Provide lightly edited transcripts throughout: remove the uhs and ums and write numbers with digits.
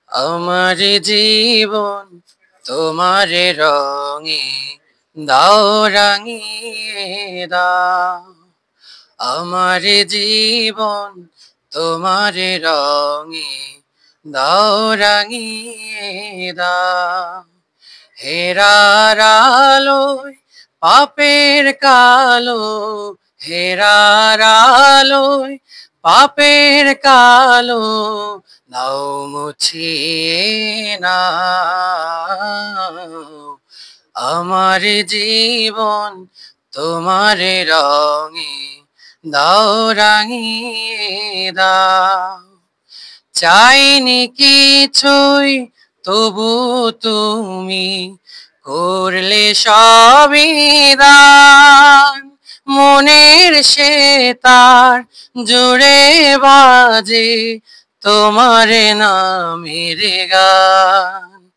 আমার জীবন তোমার রঙে দাও রাঙিয়ে দাও। আমার জীবন তোমার রঙে দাও রাঙিয়ে দাও। হেরার আলোয় পাপের কালো, হেরার আলোয় পাপের কালো নাও মুছিয়ে নাও। আমার জীবন তোমার রঙে দাও রাঙিয়ে দাও। চাইনি কিছুই তবু তুমি করলে সবই দান। মনের সে তার জুড়ে বাজে তোমার নামের গান।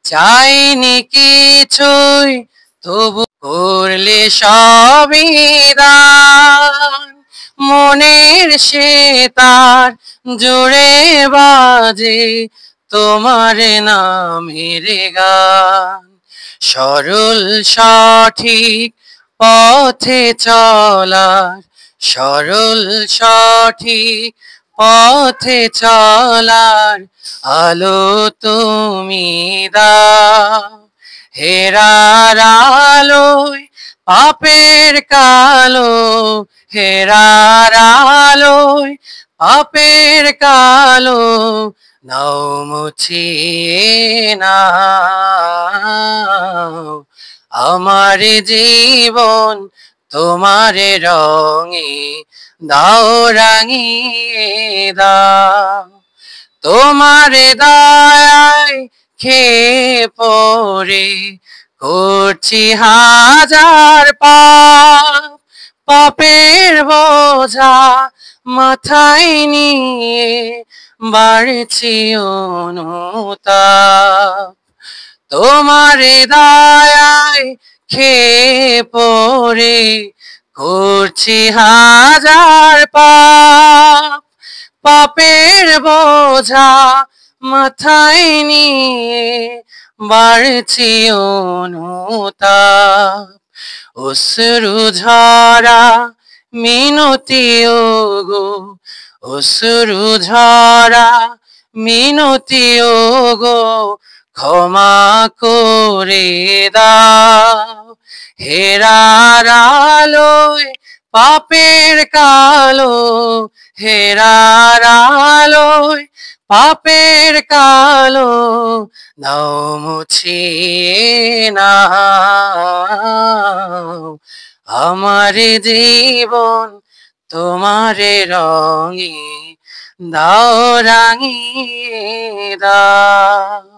চাইনি কিছুই তবু করলে সবই দান। মনের সে তার জুড়ে বাজে তোমার নামের গান। সরল সঠিক পথে চলার, সরল সঠিক পথে চলার আলো তুমি দাও। হেরার আলোয় পাপের কালো, হেরার আলোয় পাপের কালো নাও মুছিয়ে নাও। আমার জীবন তোমার রঙে দাও রাঙিয়ে দাও। তোমার দয়ায় খেয়ে পরে করছি হাজার পাপ। পাপের বোঝা মাথায় নিয়ে বাড়ছি অনুতাপ। তোমার দয়ায় খেয়ে পরে করছি হাজার পাপ। পাপের বোঝা মাথায় নিয়ে বাড়ছি অনুতাপ। অশ্রু ঝরা মিনতি ওগো, অশ্রু ঝরা মিনতি ওগো ক্ষমা করে দাও। হেরার আলোয় পাপের কালো, হেরার আলোয় পাপের কালো নাও মুছিয়ে নাও। আমার জীবন তোমার রঙে দাও রাঙিয়ে দাও।